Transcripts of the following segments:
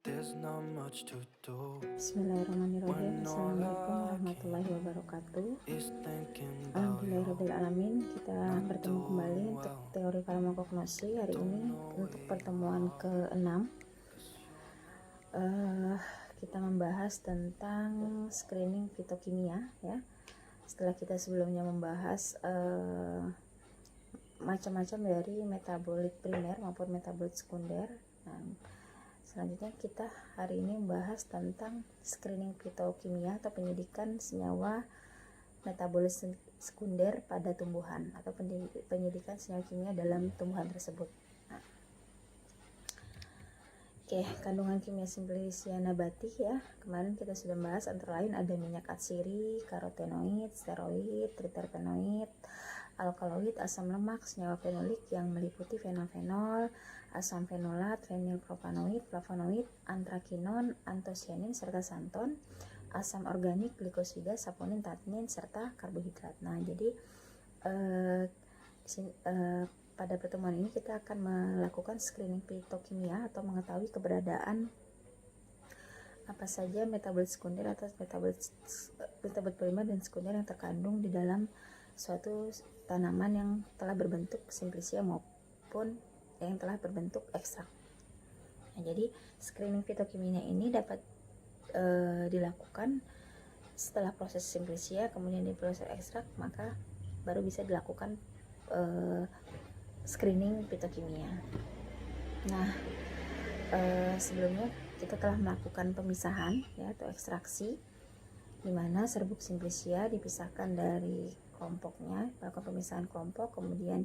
Bismillahirrahmanirrahim. Assalamualaikum warahmatullahi wabarakatuh. Alhamdulillahirrahmanirrahim. Kita bertemu kembali untuk teori farmakognosi hari ini untuk pertemuan ke-6. Kita membahas tentang screening fitokimia ya. Setelah kita sebelumnya membahas macam-macam dari metabolit primer maupun metabolit sekunder. Nah, selanjutnya kita hari ini membahas tentang screening fitokimia atau penyidikan senyawa metabolit sekunder pada tumbuhan atau penyidikan senyawa kimia dalam tumbuhan tersebut. Nah, kandungan kimia Simplicia nabati ya. Kemarin kita sudah bahas antara lain ada minyak atsiri, karotenoid, steroid, triterpenoid, alkaloid, asam lemak, senyawa fenolik yang meliputi fenol-fenol, asam fenolat, fenilpropanoid, flavonoid, antrakinon, antosianin, serta santon, asam organik, glikosida, saponin, tannin, serta karbohidrat. Nah, jadi pada pertemuan ini kita akan melakukan screening fitokimia atau mengetahui keberadaan apa saja metabolit sekunder atau metabolit primer dan sekunder yang terkandung di dalam suatu tanaman yang telah berbentuk Simplicia maupun yang telah berbentuk ekstrak. Nah, jadi screening fitokimia ini dapat dilakukan setelah proses Simplicia, kemudian di proses ekstrak, maka baru bisa dilakukan screening fitokimia. Nah, sebelumnya kita telah melakukan pemisahan ya atau ekstraksi, di mana serbuk Simplicia dipisahkan dari kelompoknya, melakukan pemisahan kelompok, kemudian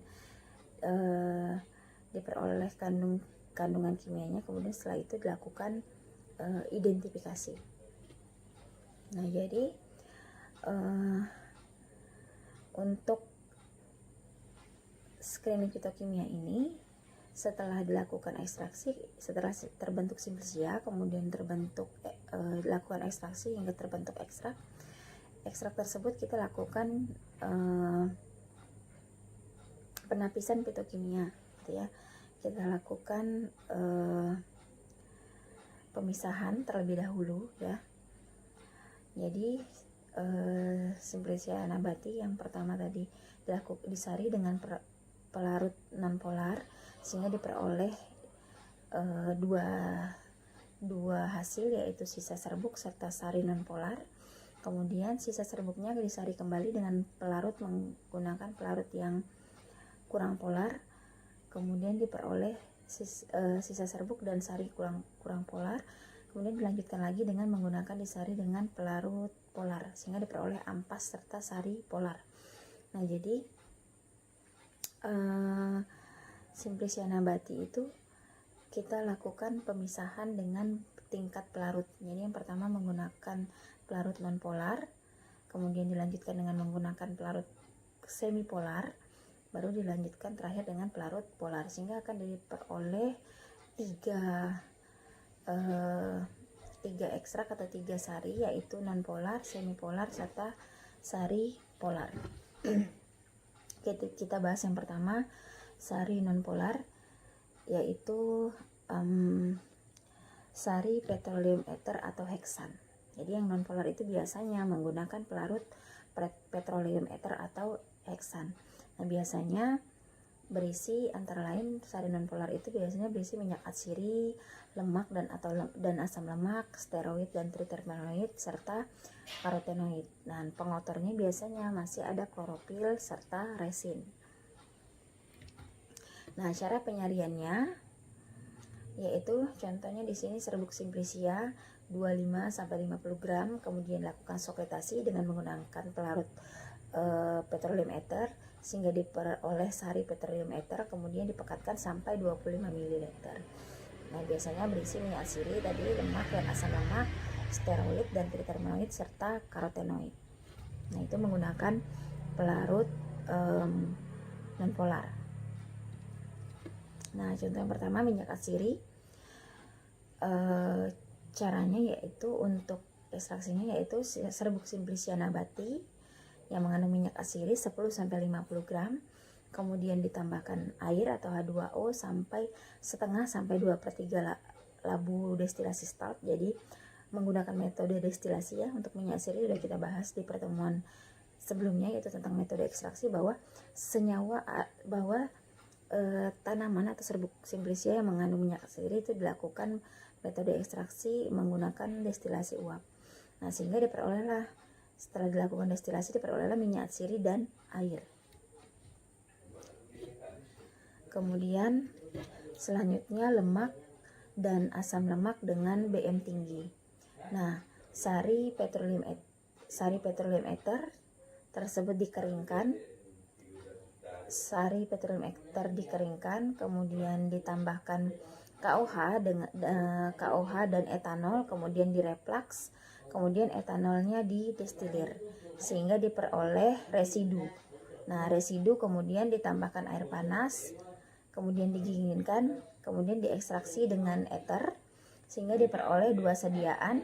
diperoleh kandungan kimianya, kemudian setelah itu dilakukan identifikasi. Nah, jadi untuk screening fitokimia ini setelah dilakukan ekstraksi, setelah terbentuk Simplicia, kemudian dilakukan ekstraksi hingga terbentuk ekstrak tersebut kita lakukan penapisan fitokimia gitu ya. Kita lakukan pemisahan terlebih dahulu ya. Jadi Simplicia nabati yang pertama tadi disari dengan pelarut nonpolar sehingga diperoleh dua hasil, yaitu sisa serbuk serta sari nonpolar. Kemudian sisa serbuknya disari kembali dengan pelarut menggunakan pelarut yang kurang polar. Kemudian diperoleh sisa serbuk dan sari kurang polar. Kemudian dilanjutkan lagi dengan menggunakan disari dengan pelarut polar sehingga diperoleh ampas serta sari polar. Nah, jadi Simplicia nabati itu kita lakukan pemisahan dengan tingkat pelarut. Jadi yang pertama menggunakan pelarut nonpolar, kemudian dilanjutkan dengan menggunakan pelarut semipolar, baru dilanjutkan terakhir dengan pelarut polar, sehingga akan diperoleh tiga ekstrak atau 3 sari, yaitu nonpolar, semipolar, serta sari polar. Kita bahas yang pertama sari nonpolar, yaitu sari petroleum ether atau heksan. Jadi yang nonpolar itu biasanya menggunakan pelarut petroleum ether atau heksan. Nah, biasanya berisi antara lain sari nonpolar itu biasanya berisi minyak atsiri, lemak dan asam lemak, steroid dan triterpenoid serta karotenoid. Dan pengotornya biasanya masih ada klorofil serta resin. Nah, cara penyariannya yaitu contohnya di sini serbuk Simplicia 25-50 gram, kemudian lakukan sokretasi dengan menggunakan pelarut petroleum ether sehingga diperoleh sari petroleum ether, kemudian dipekatkan sampai 25 ml. Nah, biasanya berisi minyak atsiri tadi, lemak dan asam lemak, steroid dan triterpenoid serta karotenoid. Nah, itu menggunakan pelarut nonpolar. Nah, contoh yang pertama minyak atsiri. Caranya yaitu untuk ekstraksinya yaitu serbuk Simplicia nabati yang mengandung minyak atsiri 10-50 gram, kemudian ditambahkan air atau H2O sampai setengah sampai 2/3 labu destilasi start. Jadi menggunakan metode destilasi ya untuk minyak sirih sudah kita bahas di pertemuan sebelumnya, yaitu tentang metode ekstraksi, bahwa tanaman atau serbuk simplicia yang mengandung minyak sirih itu dilakukan metode ekstraksi menggunakan destilasi uap. Nah, sehingga setelah dilakukan destilasi diperolehlah minyak sirih dan air. Kemudian selanjutnya lemak dan asam lemak dengan BM tinggi. Nah, sari petroleum ether tersebut dikeringkan. Sari petroleum ether dikeringkan, kemudian ditambahkan KOH dan etanol, kemudian direplaks, kemudian etanolnya didestilir sehingga diperoleh residu. Nah, residu kemudian ditambahkan air panas, kemudian didinginkan, kemudian diekstraksi dengan ether sehingga diperoleh dua sediaan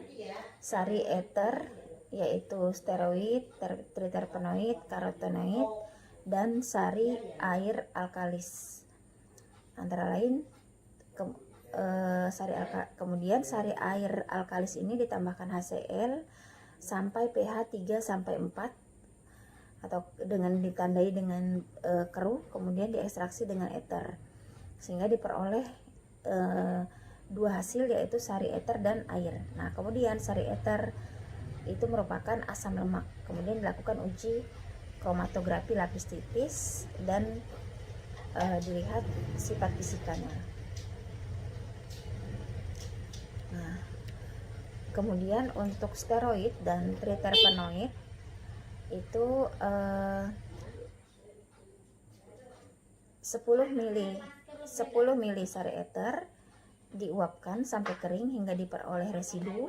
sari ether, yaitu steroid, triterpenoid, karotenoid, dan sari air alkalis. Antara lain kemudian sari air alkalis ini ditambahkan HCl sampai pH 3 sampai 4 atau ditandai dengan keruh, kemudian diekstraksi dengan ether sehingga diperoleh dua hasil, yaitu sari ether dan air. Nah, kemudian sari ether itu merupakan asam lemak. Kemudian dilakukan uji kromatografi lapis tipis dan dilihat sifat fisikanya. Nah, kemudian untuk steroid dan triterpenoid itu 10 mili sari ether diuapkan sampai kering hingga diperoleh residu.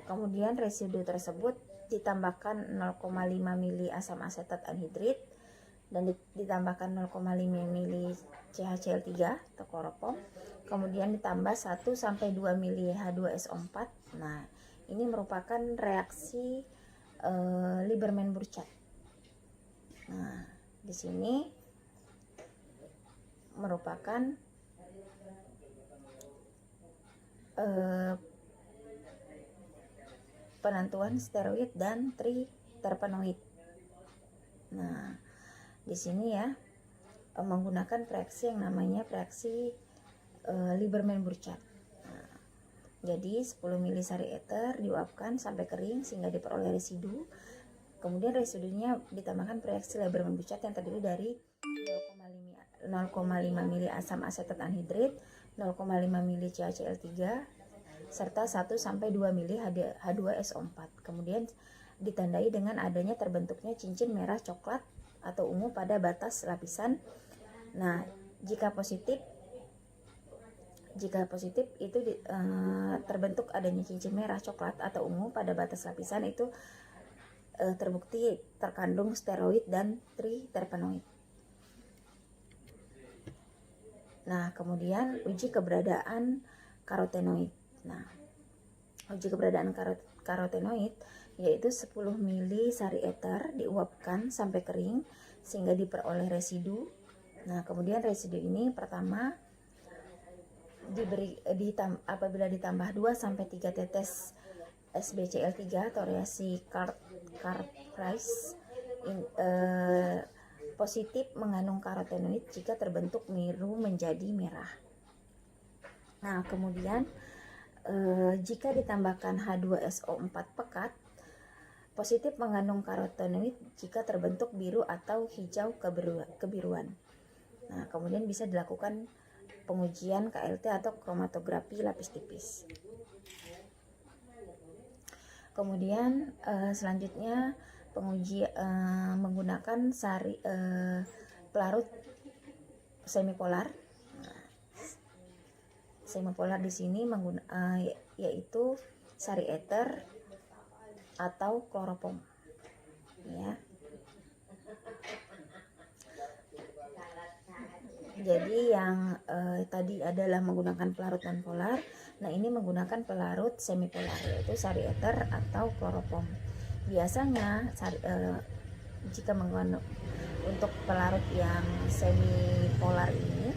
Kemudian residu tersebut ditambahkan 0,5 mili asam asetat anhidrit dan ditambahkan 0,5 mili CHCl3 atau kloropom. Kemudian ditambah 1 sampai 2 mili H2SO4. Nah, ini merupakan reaksi Lieberman-Burchard. Nah, di sini merupakan penentuan steroid dan triterpenoid. Nah, di sini ya menggunakan reaksi yang namanya reaksi Lieberman-Burchard. Nah, jadi 10 mili sari ether diuapkan sampai kering sehingga diperoleh residu. Kemudian residunya ditambahkan reaksi Lieberman-Burchard yang terdiri dari 0,5 mili asam asetat anhidrit, 0,5 mili CaCl3 serta 1 sampai 2 mili H2SO4. Kemudian ditandai dengan adanya terbentuknya cincin merah coklat atau ungu pada batas lapisan. Nah, jika positif itu terbentuk adanya cincin merah coklat atau ungu pada batas lapisan, itu terbukti terkandung steroid dan triterpenoid. Nah, kemudian uji keberadaan karotenoid. Nah, uji keberadaan karotenoid yaitu 10 mili sari ether diuapkan sampai kering sehingga diperoleh residu. Nah, kemudian residu ini pertama apabila ditambah 2 sampai 3 tetes SbCl3 atau reaksi Carr-Price positif mengandung karotenoid jika terbentuk biru menjadi merah. Nah, kemudian jika ditambahkan H2SO4 pekat, positif mengandung karotenoid jika terbentuk biru atau hijau kebiruan. Nah, kemudian bisa dilakukan pengujian KLT atau kromatografi lapis tipis. Kemudian selanjutnya menggunakan pelarut semipolar. Semipolar di sini yaitu sari ether atau kloropom, ya. Jadi yang tadi adalah menggunakan pelarut non polar. Nah, ini menggunakan pelarut semipolar yaitu sari ether atau kloropom. Biasanya jika untuk pelarut yang semipolar ini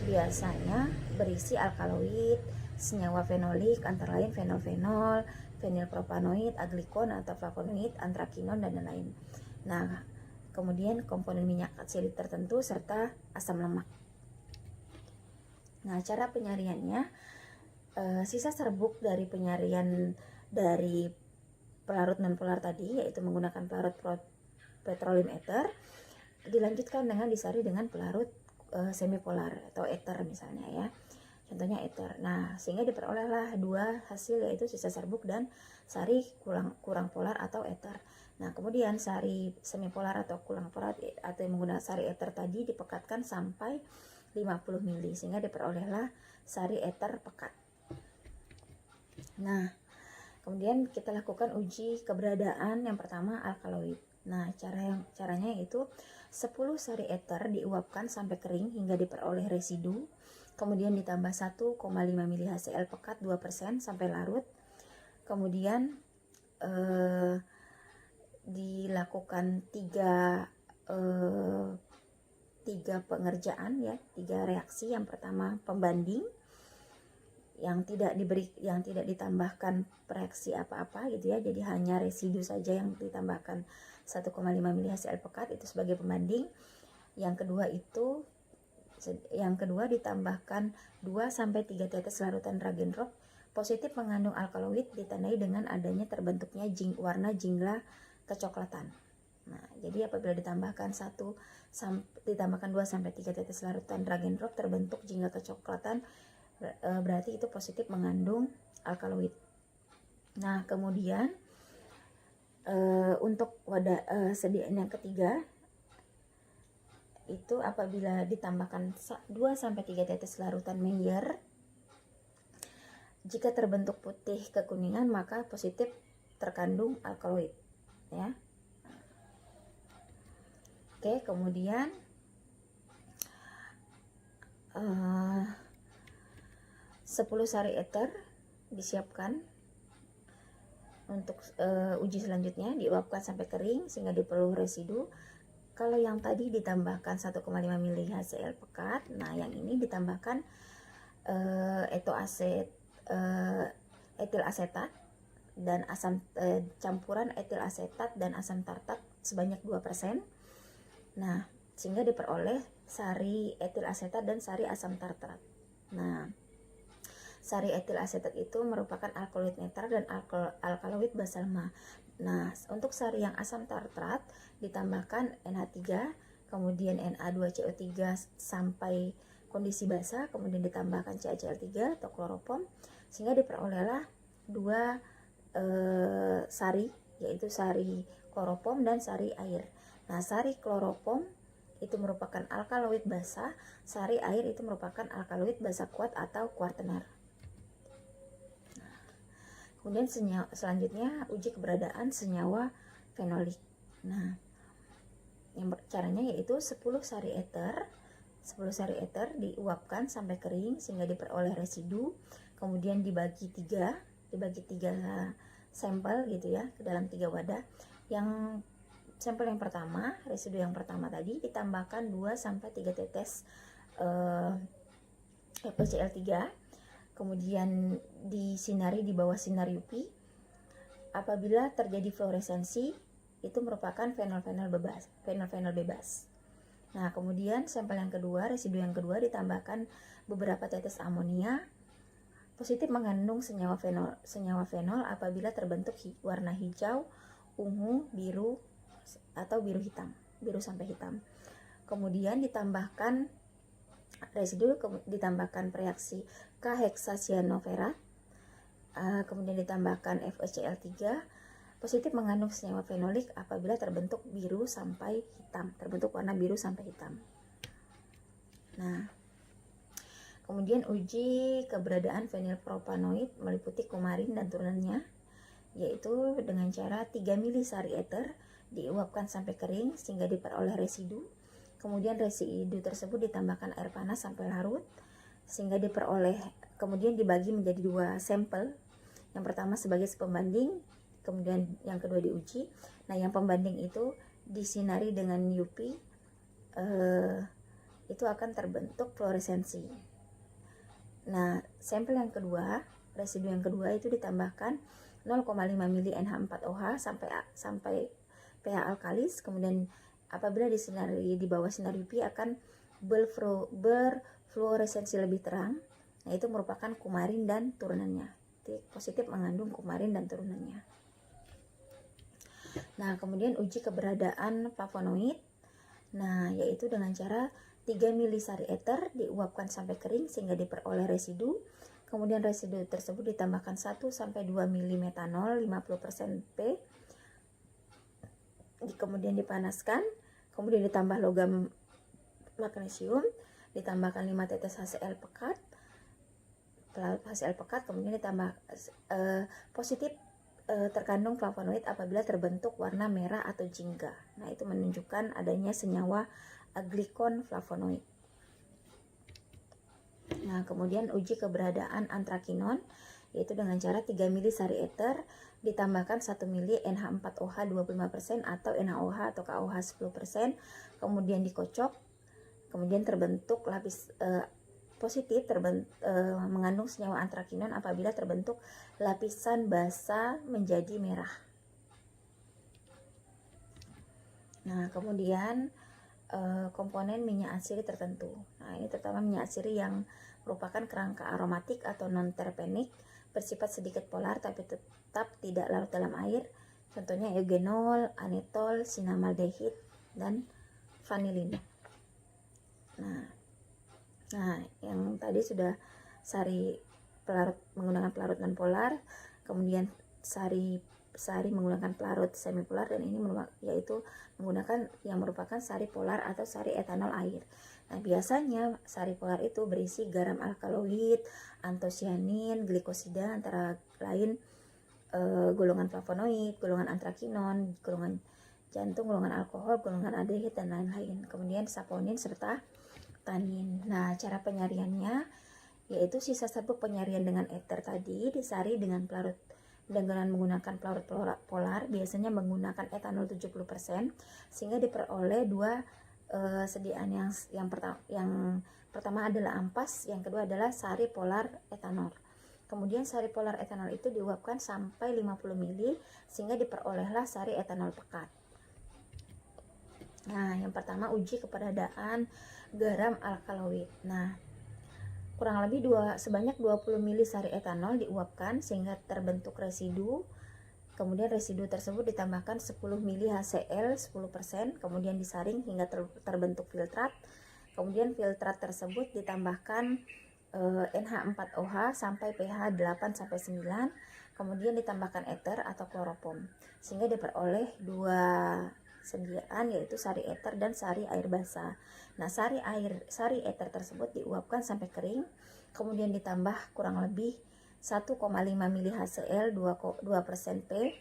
biasanya berisi alkaloid, senyawa fenolik antara lain fenol-fenol, fenilpropanoid, aglikon atau flavonoid, antrakinon dan lain-lain. Nah, kemudian komponen minyak atsilik tertentu serta asam lemak. Nah, cara penyariannya, sisa serbuk dari penyarian dari pelarut non polar tadi, yaitu menggunakan pelarut petroleum ether, dilanjutkan dengan disari dengan pelarut semipolar atau ether misalnya ya, contohnya ether. Nah, sehingga diperolehlah dua hasil, yaitu sisa serbuk dan sari kurang polar atau ether. Nah, kemudian sari semipolar atau kurang polar atau yang menggunakan sari ether tadi dipekatkan sampai 50 mili sehingga diperolehlah sari ether pekat. Nah, kemudian kita lakukan uji keberadaan yang pertama alkaloid. Nah, caranya yaitu 10 sari ether diuapkan sampai kering hingga diperoleh residu, kemudian ditambah 1,5 mili HCl pekat 2% sampai larut. Kemudian dilakukan tiga pengerjaan ya, 3 reaksi. Yang pertama pembanding yang tidak ditambahkan reaksi apa-apa gitu ya, jadi hanya residu saja yang ditambahkan 1,5 mili HCl pekat, itu sebagai pembanding. Yang kedua ditambahkan 2-3 tetes larutan Ragenrock positif mengandung alkaloid ditandai dengan adanya terbentuknya warna jingla kecoklatan. Nah, jadi apabila ditambahkan 2-3 tetes larutan Ragenrock terbentuk jingga kecoklatan, berarti itu positif mengandung alkaloid. Nah, kemudian untuk wadah sediaan yang ketiga itu apabila ditambahkan 2-3 tetes larutan Meyer, jika terbentuk putih kekuningan maka positif terkandung alkaloid ya. Oke, kemudian 10 sari ether disiapkan untuk uji selanjutnya, diuapkan sampai kering sehingga diperoleh residu. Kalau yang tadi ditambahkan 1,5 mili HCl pekat, nah yang ini ditambahkan etil asetat dan campuran etil asetat dan asam tartat sebanyak 2%. Nah, sehingga diperoleh sari etil asetat dan sari asam tartrat. Nah, sari etil asetat itu merupakan alkaloid netral dan alkaloid basalma. Nah, untuk sari yang asam tartrat ditambahkan NH3, kemudian Na2CO3 sampai kondisi basa, kemudian ditambahkan CaCl3 atau kloropom, sehingga diperolehlah 2 sari, yaitu sari kloropom dan sari air. Nah, sari kloropom itu merupakan alkaloid basa, sari air itu merupakan alkaloid basa kuat atau kuartener. Kemudian selanjutnya uji keberadaan senyawa fenolik. Nah, caranya yaitu 10 sari ether diuapkan sampai kering sehingga diperoleh residu, kemudian dibagi tiga sampel gitu ya, ke dalam 3 wadah. Yang sampel yang pertama, residu yang pertama tadi ditambahkan 2-3 tetes FeCl3, kemudian disinari di bawah sinar UV. Apabila terjadi fluoresensi, itu merupakan fenol-fenol bebas. Nah, kemudian sampel yang kedua, residu yang kedua ditambahkan beberapa tetes amonia positif mengandung senyawa fenol apabila terbentuk warna hijau, ungu, biru atau biru sampai hitam. Kemudian ditambahkan reaksi K-heksacyanofera, kemudian ditambahkan FeCl3 positif mengandung senyawa fenolik apabila terbentuk warna biru sampai hitam. Nah, kemudian uji keberadaan fenilpropanoid meliputi kumarin dan turunannya, yaitu dengan cara 3 mili sari ether diuapkan sampai kering sehingga diperoleh residu. Kemudian residu tersebut ditambahkan air panas sampai larut sehingga kemudian dibagi menjadi 2 sampel. Yang pertama sebagai pembanding, kemudian yang kedua diuji. Nah, yang pembanding itu disinari dengan UV, itu akan terbentuk fluoresensi. Nah, sampel yang kedua, residu yang kedua itu ditambahkan 0,5 mili NH4OH sampai pH alkalis. Kemudian apabila di bawah sinar UV akan berfluoresensi lebih terang. Nah, itu merupakan kumarin dan turunannya. Positif mengandung kumarin dan turunannya. Nah, kemudian uji keberadaan flavonoid. Nah, yaitu dengan cara 3 mili sari eter diuapkan sampai kering sehingga diperoleh residu. Kemudian residu tersebut ditambahkan 1 sampai 2 mili metanol 50% P. Kemudian dipanaskan, kemudian ditambah logam magnesium, ditambahkan 5 tetes HCl pekat. Pelarut HCl pekat, kemudian ditambah positif terkandung flavonoid apabila terbentuk warna merah atau jingga. Nah, itu menunjukkan adanya senyawa glikon flavonoid. Nah, kemudian uji keberadaan antrakinon, yaitu dengan cara 3 mili sari eter ditambahkan 1 mili NH4OH 25% atau NaOH atau KOH 10%, kemudian dikocok, kemudian terbentuk lapis positif mengandung senyawa antrakinon apabila terbentuk lapisan basa menjadi merah. Nah, kemudian komponen minyak asiri tertentu. Nah, ini terutama minyak asiri yang merupakan kerangka aromatik atau non-terpenik, bersifat sedikit polar tapi tetap tidak larut dalam air. Contohnya eugenol, anetol, sinamaldehid, dan vanilin. Nah, yang tadi sudah menggunakan pelarut non polar, kemudian sari menggunakan pelarut semipolar, dan ini yaitu menggunakan yang merupakan sari polar atau sari etanol air. Nah, biasanya sari polar itu berisi garam alkaloid, antosianin, glikosida, antara lain golongan flavonoid, golongan antrakinon, golongan jantung, golongan alkohol, golongan aldehid, dan lain-lain. Kemudian saponin serta tanin. Nah, cara penyaringannya yaitu sisa serbuk penyarian dengan eter tadi disari dengan menggunakan pelarut polar, biasanya menggunakan etanol 70%, sehingga diperoleh dua sediaan yang pertama adalah ampas, yang kedua adalah sari polar etanol. Kemudian sari polar etanol itu diuapkan sampai 50 mili sehingga diperolehlah sari etanol pekat. Nah, yang pertama uji keberadaan garam alkaloid. Nah, kurang lebih sebanyak 20 mili sari etanol diuapkan sehingga terbentuk residu. Kemudian residu tersebut ditambahkan 10 mili HCl 10%, kemudian disaring hingga terbentuk filtrat. Kemudian filtrat tersebut ditambahkan NH4OH sampai pH 8 sampai 9, kemudian ditambahkan eter atau kloropom sehingga diperoleh dua sediaan, yaitu sari eter dan sari air basah. Nah, sari eter tersebut diuapkan sampai kering, kemudian ditambah kurang lebih 1,5 mili HCl 2% P,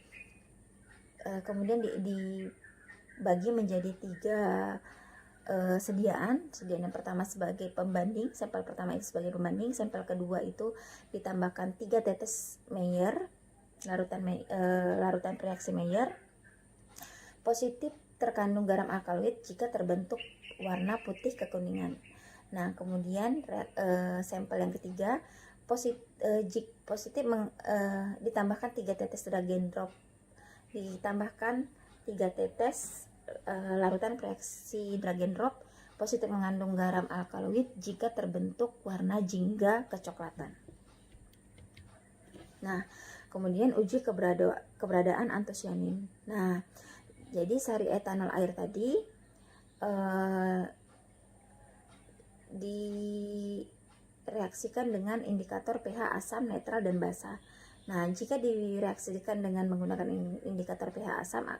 kemudian dibagi menjadi 3 sediaan. Sediaan yang pertama sebagai pembanding, sampel pertama itu sebagai pembanding, sampel kedua itu ditambahkan 3 tetes Mayer, larutan reaksi Mayer. Positif terkandung garam alkaloid jika terbentuk warna putih kekuningan. Nah, kemudian sampel yang ketiga positif ditambahkan 3 tetes Dragon Drop, ditambahkan 3 tetes larutan reaksi Dragon Drop, positif mengandung garam alkaloid jika terbentuk warna jingga kecoklatan. Nah, kemudian uji keberadaan antosianin. Nah, jadi sari etanol air tadi direaksikan dengan indikator pH asam, netral, dan basa. Nah, jika direaksikan dengan menggunakan indikator pH asam,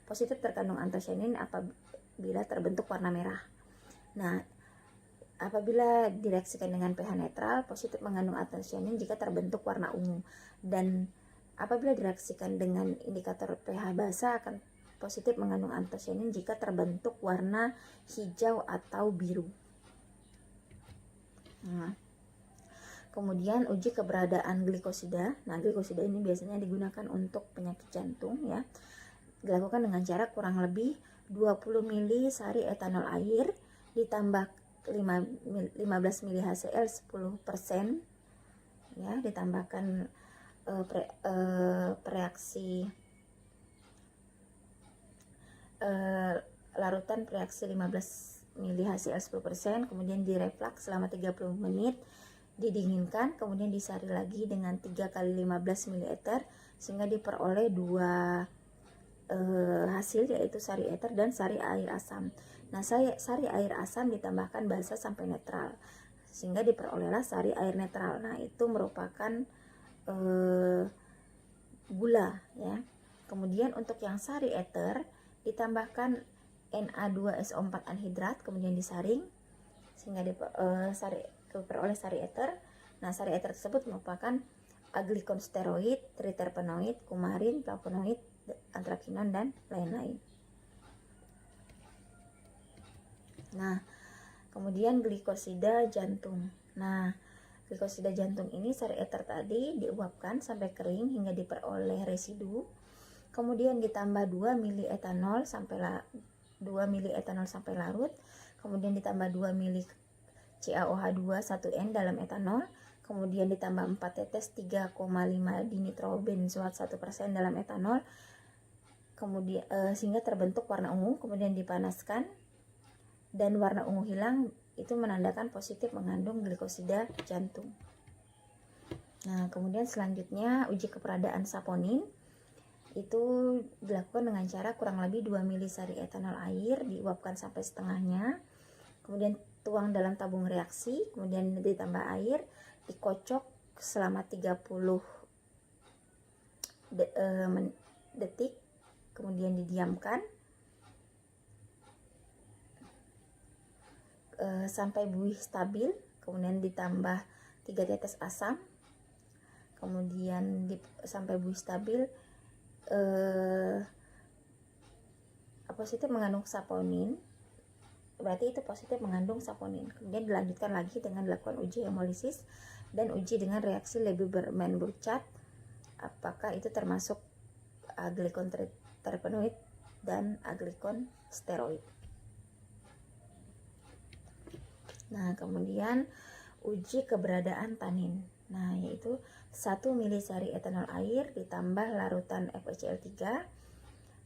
positif terkandung antosianin apabila terbentuk warna merah. Nah, apabila direaksikan dengan pH netral, positif mengandung antosianin jika terbentuk warna ungu. Dan apabila direaksikan dengan indikator pH basa akan positif mengandung antosianin jika terbentuk warna hijau atau biru. Nah, kemudian uji keberadaan glikosida. Nah, glikosida ini biasanya digunakan untuk penyakit jantung ya. Dilakukan dengan cara kurang lebih 20 mili sari etanol air 15 mili HCl 10%, ya, ditambahkan reaksi larutan reaksi 15 mili HCl 10%, kemudian direflux selama 30 menit, didinginkan, kemudian disari lagi dengan 3 kali 15 ml sehingga diperoleh dua hasil, yaitu sari eter dan sari air asam. Nah, sari air asam ditambahkan basa sampai netral sehingga diperolehlah sari air netral. Nah, itu merupakan gula, ya. Kemudian untuk yang sari eter ditambahkan Na2SO4 anhidrat, kemudian disaring sehingga diperoleh sari eter. Nah, sari eter tersebut merupakan aglikonsteroid, triterpenoid, kumarin, flavonoid, antrakinon, dan lain-lain. Nah, kemudian glikosida jantung. Nah, glikosida jantung ini sari eter tadi diuapkan sampai kering hingga diperoleh residu. Kemudian ditambah 2 mili etanol sampai larut. Kemudian ditambah 2 mili CaOH2 1N dalam etanol. Kemudian ditambah 4 tetes 3,5 dinitrobenzoat 1% dalam etanol. Kemudian sehingga terbentuk warna ungu, kemudian dipanaskan dan warna ungu hilang, itu menandakan positif mengandung glikosida jantung. Nah, kemudian selanjutnya uji keberadaan saponin itu dilakukan dengan cara kurang lebih 2 mili sari etanol air diuapkan sampai setengahnya, kemudian tuang dalam tabung reaksi, kemudian ditambah air, dikocok selama 30 detik, kemudian didiamkan sampai buih stabil, kemudian ditambah 3 tetes asam, kemudian sampai buih stabil positif mengandung saponin, berarti itu positif mengandung saponin. Kemudian dilanjutkan lagi dengan dilakukan uji hemolisis dan uji dengan reaksi Lieberman-Burchardt, apakah itu termasuk aglikonterpenoid dan aglikonsteroid. Nah, kemudian uji keberadaan tanin. Nah, yaitu 1 mili sari etanol air ditambah larutan FeCl3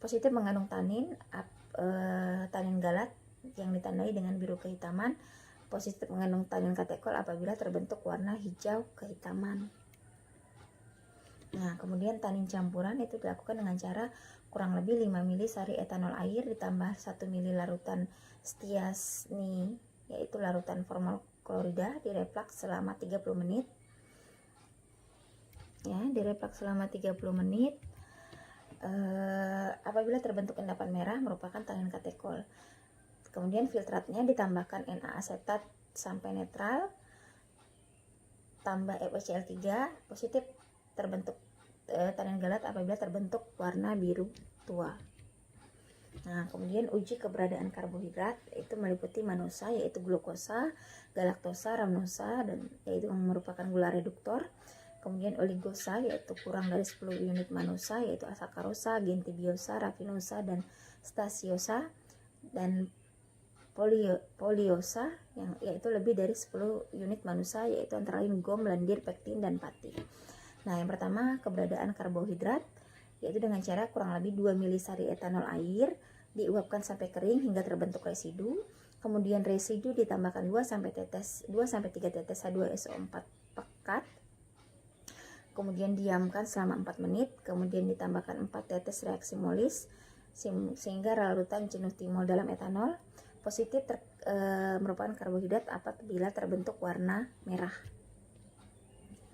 positif mengandung tanin, tanin galat yang ditandai dengan biru kehitaman, positif mengandung tanin katekol apabila terbentuk warna hijau kehitaman. Nah, kemudian tanin campuran itu dilakukan dengan cara kurang lebih 5 mili sari etanol air ditambah 1 mili larutan stiasni, yaitu larutan formal klorida, direflux selama 30 menit. Ya, direflux selama 30 menit. Apabila terbentuk endapan merah merupakan tanin katekol. Kemudian filtratnya ditambahkan Na asetat sampai netral, tambah FeCl3, positif terbentuk tanin galat apabila terbentuk warna biru tua. Nah, kemudian uji keberadaan karbohidrat itu meliputi manosa, yaitu glukosa, galaktosa, ramnosa, dan yaitu merupakan gula reduktor. Kemudian oligosa, yaitu kurang dari 10 unit manosa, yaitu asakarosa, gentibiosa, rafinosa, dan stasiosa. Dan poliosa, yang yaitu lebih dari 10 unit manosa, yaitu antara lain gom, lendir, pektin, dan pati. Nah, yang pertama keberadaan karbohidrat, yaitu dengan cara kurang lebih 2 mili sari etanol air diuapkan sampai kering hingga terbentuk residu. Kemudian residu ditambahkan 2-3 tetes H2SO4 pekat. Kemudian diamkan selama 4 menit, kemudian ditambahkan 4 tetes reaksi molis sehingga larutan jenuh timol dalam etanol positif merupakan karbohidrat apabila terbentuk warna merah.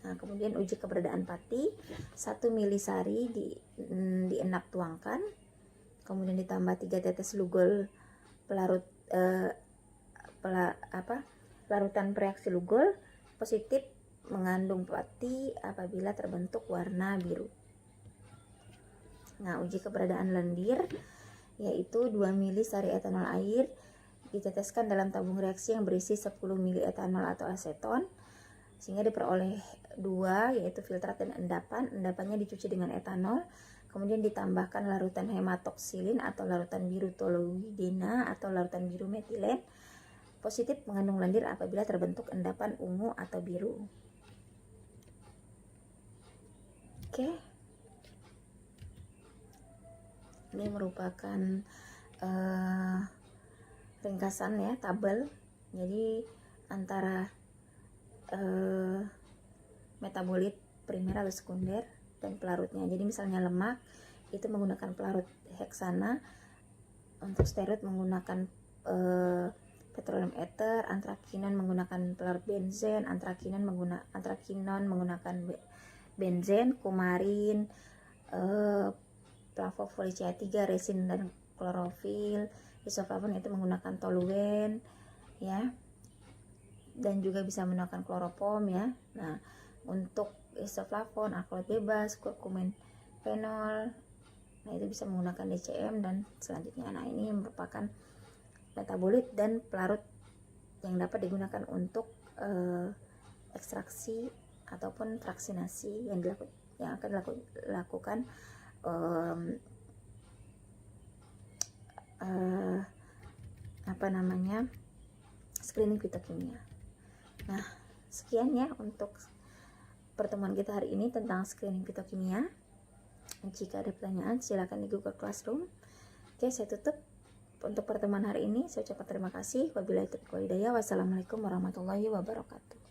Nah, kemudian uji keberadaan pati, 1 mili sari dienak tuangkan, kemudian ditambah 3 tetes lugol larutan reaksi lugol positif mengandung pati apabila terbentuk warna biru. Nah, uji keberadaan lendir, yaitu 2 mili sari etanol air diteteskan dalam tabung reaksi yang berisi 10 mili etanol atau aseton sehingga diperoleh 2, yaitu filtrat dan endapan. Endapannya dicuci dengan etanol, kemudian ditambahkan larutan hematoksilin atau larutan biru toluidina atau larutan biru metilen, positif mengandung lendir apabila terbentuk endapan ungu atau biru. Oke. Ini merupakan ringkasan ya, tabel. Jadi antara metabolit primer atau sekunder dan pelarutnya. Jadi misalnya lemak itu menggunakan pelarut heksana, untuk steroid menggunakan petroleum ether, antrakinon menggunakan pelarut benzen, antrakinon menggunakan benzen, kumarin, flavofol CH3, resin dan klorofil, isoflavon itu menggunakan toluen ya, dan juga bisa menggunakan kloropom ya. Nah, untuk isoflavon, alkaloid bebas, kurkumin, fenol, nah itu bisa menggunakan DCM dan selanjutnya. Nah, ini merupakan metabolit dan pelarut yang dapat digunakan untuk ekstraksi ataupun fraksinasi yang akan dilakukan screening fitokimia. Nah, sekian ya untuk pertemuan kita hari ini tentang screening fitokimia. Jika ada pertanyaan silakan di Google Classroom. Oke, saya tutup untuk pertemuan hari ini. Saya ucapkan terima kasih. Wabillahi taufiq wal hidayah. Wassalamualaikum warahmatullahi wabarakatuh.